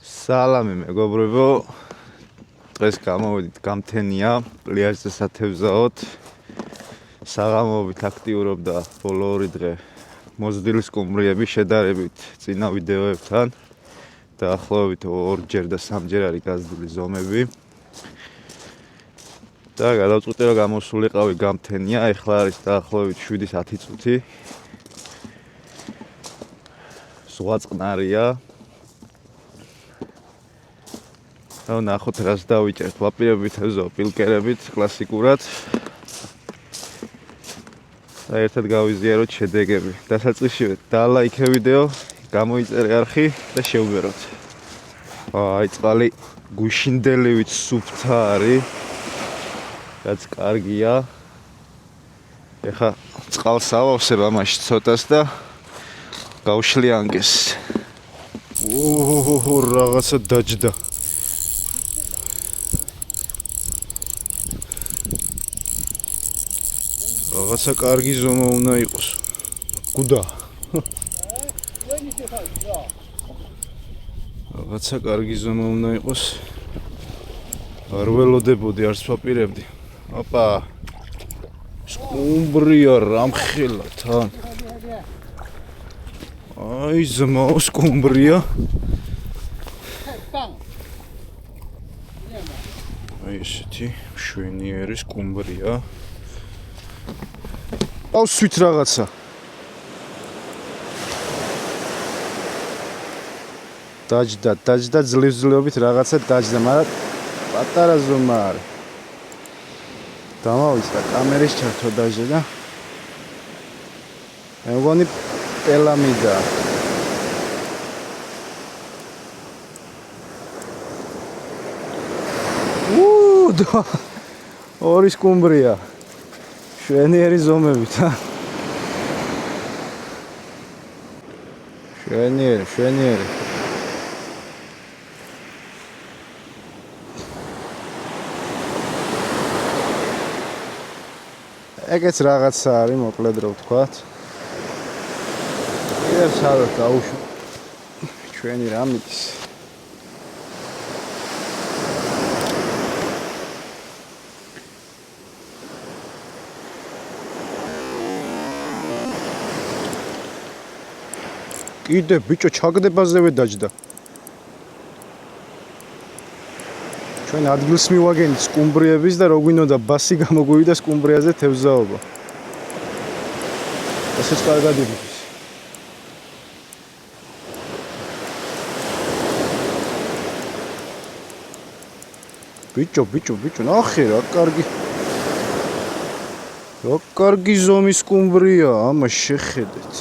სალამი მეგობრებო, დღეს გამოვიდით გამთენია, პლიაჟზე სათევზაოდ. საღამოობით აქტიურობდა ბოლო 2 დღე მოზრდილი სკუმბრიები შედარებით წინა ვიდეოებთან. დაახლოებით 2-ჯერ და 3-ჯერ არის გაზრდილი ზომები. და გადავწყვიტე რომ გამოსულიყავი გამთენია, ეხლა არის დაახლოებით 7-10 წუთი. ზღვა წყნარია. და ნახოთ რას დავიჭერთ, ვაპირებებით ეზო პილკერებით კლასიკურად. და ერთად გავიზიაროთ შედეგები. დასაწყისშივე დალაიქე ვიდეო, გამოიწერე არხი და შევბეროთ. აი წყალი გუშინდელივით სუფთა არის. რაც კარგია. ეხა წყალს ავავსებ ამაში ცოტას და გავშლიანგეს. რაღაცა დაჯდა. რაღაცა კარგი ზომა უნდა იყოს. გუდა. რაღაცა კარგი ზომა უნდა იყოს. არ ველოდებოდი, არც ვაპირებდი. ოპა. სკუმბრია რამხელა თან. აი ზმაო სკუმბრია. აი ესეთი მშვენიერი სკუმბრია. ავსვით რაღაცა. დაჯდა ძლივ-ძლივობით რაღაცა დაჯდა, მაგრამ პატარა ზომა არის. დამავიწყდა კამერის ჩართვა დაჟე და მე მგონი პელამიდა. ორი სკუმბრია. შვენიერი ზომებით, შვენიერი. ეგეც რაღაცა არის, მოკლედ რო ვთქვათ. კიდევ სადაც დაუშვა. ჩვენი რამითის. კიდე ბიჭო ჩაგდებაზევე დაჯდა. ჩვენ ადგილს მივაგენით სკუმბრიების და რო გვინდოდა ბასი გამოგვივიდა სკუმბრიაზე თევზაობა. ესეც კარგად იბის. ბიჭო, ნახე რა კარგი. რა კარგი ზომის სკუმბრია, ამას შეხედეთ.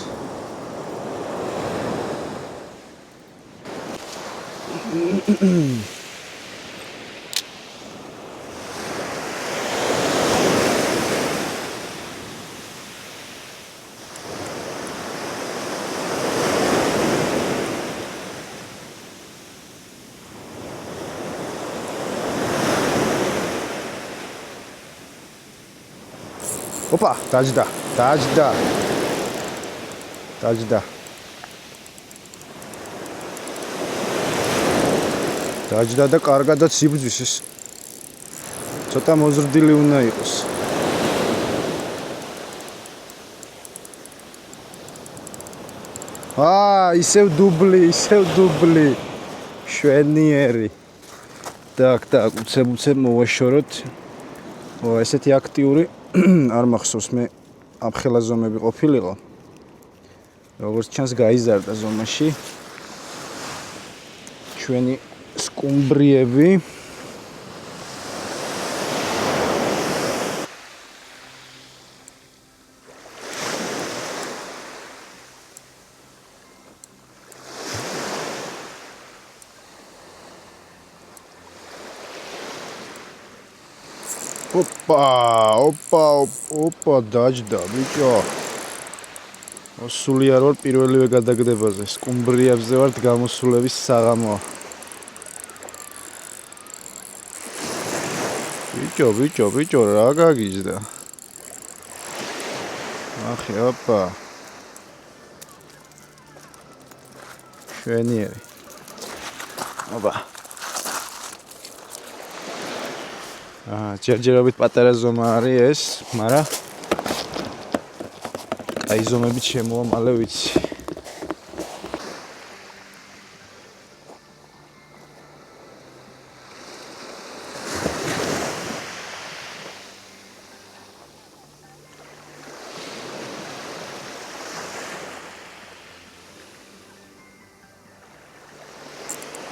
ოპა, დაჯდა. დაჯდა და კარგადაც იბრძვის ეს. ცოტა მოზრდილი უნდა იყოს. ისევ დუბლი. შვენიერი. так, უცებ მოვაშოროთ. ესეთი აქტიური არ მახსოვს მე აფხელა ზომები ყოფილიყო. როგორც ჩანს გაიზარდა ზომაში. ჩვენი სკუმბრიები. ოპა, დაჯდა, ბიჭო. სულიარ ვარ პირველივე გადაგდებაზე. სკუმბრიებზე ვართ გამოსულების საღამოა. ბიჭო, რა გაგიჯდა? ახი, ოპა. შვენიერი. ოპა. ჯერჯერობით პატარა ზომა არის ეს, მაგრამ აი ზომებით შემოვა მალე ვიცი.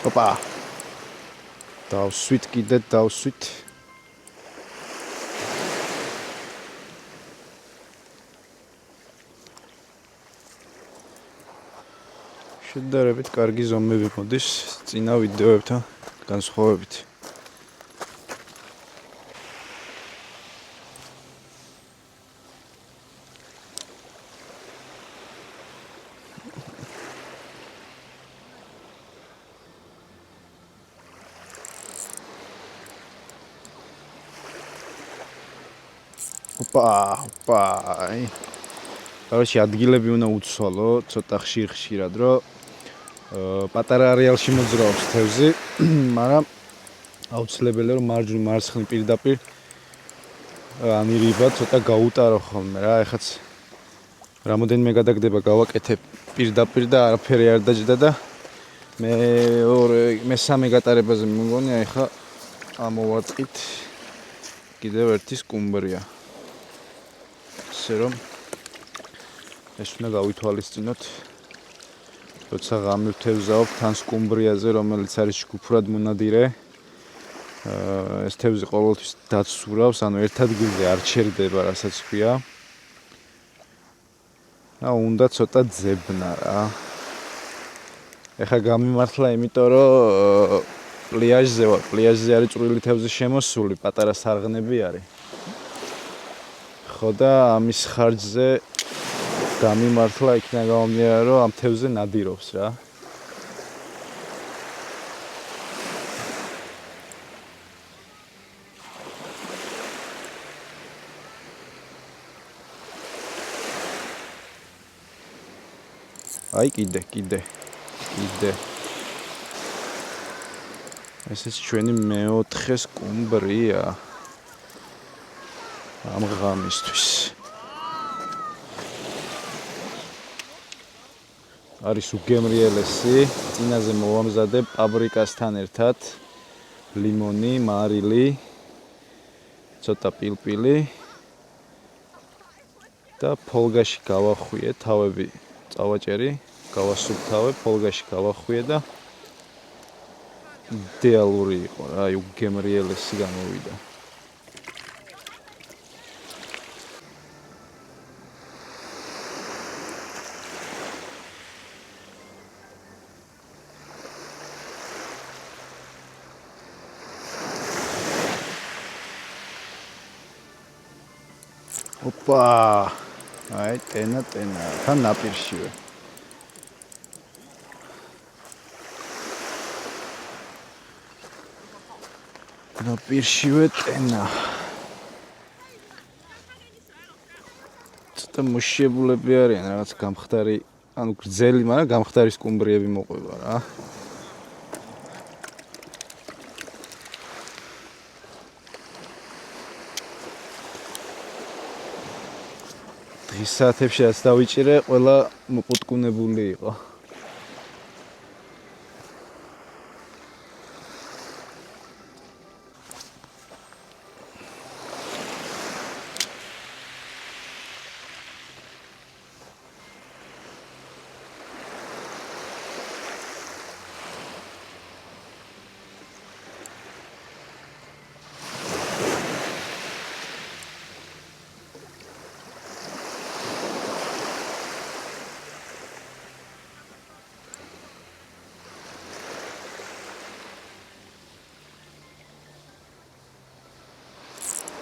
ოპა. დავსვით კიდე დავსვით. შედარებით კარგი ზომები მოდის წინა ვიდეოებთან განსხვავებით. ოპა. კაროჩი ადგილები უნდა უცვალო, ცოტა ხშირად, რომ პატარა არეალში მოძრაობს თევზი, მაგრამ აუცილებელია რომ მარცხნივ პირდაპირ ანირიბა ცოტა გაუტარო ხოლმე რა, ეხაც რამოდენიმე გადაგდება გავაკეთებ პირდაპირ და არაფერი არ დაჯდა და მესამე გატარებაზე მგონია ეხა ამოვარტყით კიდევ ერთი სკუმბრია. ასე რომ ეს უნდა გავითვალისწინოთ. როცა ღამე ვთევზაობ თან სკუმბრიაზე, რომელიც არის ჯგუფურად მონადირე, ეს თევზი ყოველთვის დაცურავს, ანუ ერთ ადგილზე არ ჩერდება, რასაც ქვია. და უნდა ცოტა ძებნა რა. ეხა გამიმართლა, იმიტომ რომ პლიაჟზე ვარ. პლიაჟზე არის წვრილი თევზი შემოსული, პატარა სარღნები არის. ხო და ამის ხარჯზე გამიმართლა იქნა გამომდინარე, რომ ამ თევზზე ნადირობს რა. აი კიდე. ესეც ჩვენი მეოთხე სკუმბრია ამ ღამისთვის. არის უგემრიელესი, წინაზე მოვამზადებ პაბრიკასთან ერთად, ლიმონი, მარილი, ცოტა პილპილი და ფოლგაში გავახვიე, თავები წავაჭერი, გავასუფთავე, ფოლგაში გავახვიე და იდეალური იყო რა, უგემრიელესი გამოვიდა. ოპა. აი ტენა, თან ნაპირშივე. ნაპირშივე ტენა. ცოტა მოშებულები არიან, რაღაც გამხდარი, ანუ გრძელი, მაგრამ გამხდარი სკუმბრიები მოყვება რა. დღის საათებში რაც დავიჭირე, ყველა მოპუტკუნებული იყო.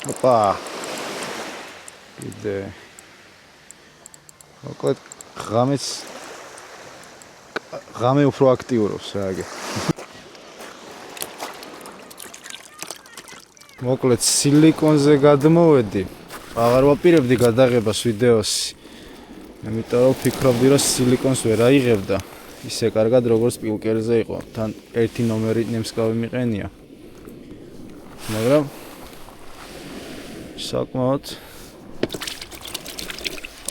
ოპა. კიდე. მოკლედ ღამე უფრო აქტიურობს რა აგი. მოკლედ სილიკონზე გადმოვედი. აღარ ვაპირებდი გადაღებას ვიდეოს. იმიტომ რომ ფიქრობდი რომ სილიკონს ვერ აიღებ და ისე კარგად როგორც პილკერზე იყო. თან ერთი ნომერი ნემსკავი მიყენია. მაგრამ საკმაოდ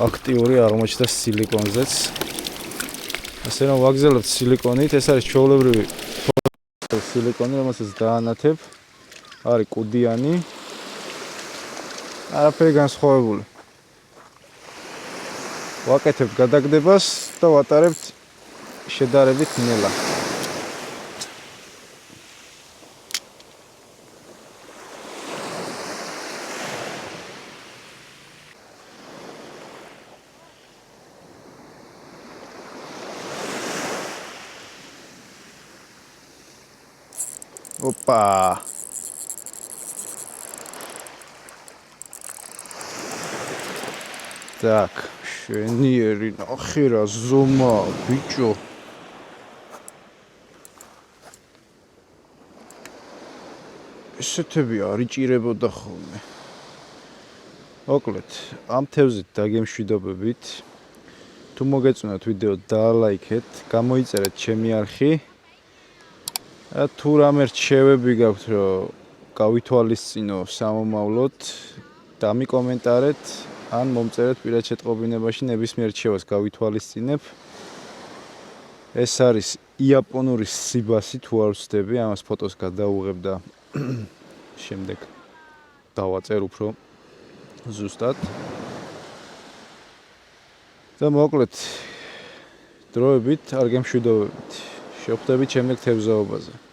აქტიური აღმოჩნდა სილიკონზეც. ასე რომ ვაგზავნებთ სილიკონით, ეს არის ჩვეულებრივი სილიკონი, რომელსაც დაანათებ. არის კუდიანი. არაფერი განსხვავებული. ვაკეთებთ გადაგდებას და ვატარებთ შედარებით ნელა. Опа! Так, შენიერი ნახე რა ზომა, ბიჭო. ესეთები არ იჭირებოდა ხოლმე. მოკლედ, ამ თევზით დაგემშვიდობებით. თუ მოგეწონათ ვიდეო, დალაიქეთ, გამოიწერეთ ჩემი არხი. თუ რამე რჩევები გაქვთ, რომ გავითვალისწინო სამომავლოდ, დამიკომენტარეთ, ან მომწერეთ პირად შეტყობინებაში ნებისმიერ რჩევას გავითვალისწინებ. ეს არის იაპონური სიბასი, თუ არ ვცდები, ამას ფოტოს გადავუღებ და შემდეგ დავაწერ უფრო ზუსტად. და მოკლედ, დროებით არ გემშვიდობებით. შევხვდებით შემდეგ თევზაობაზე.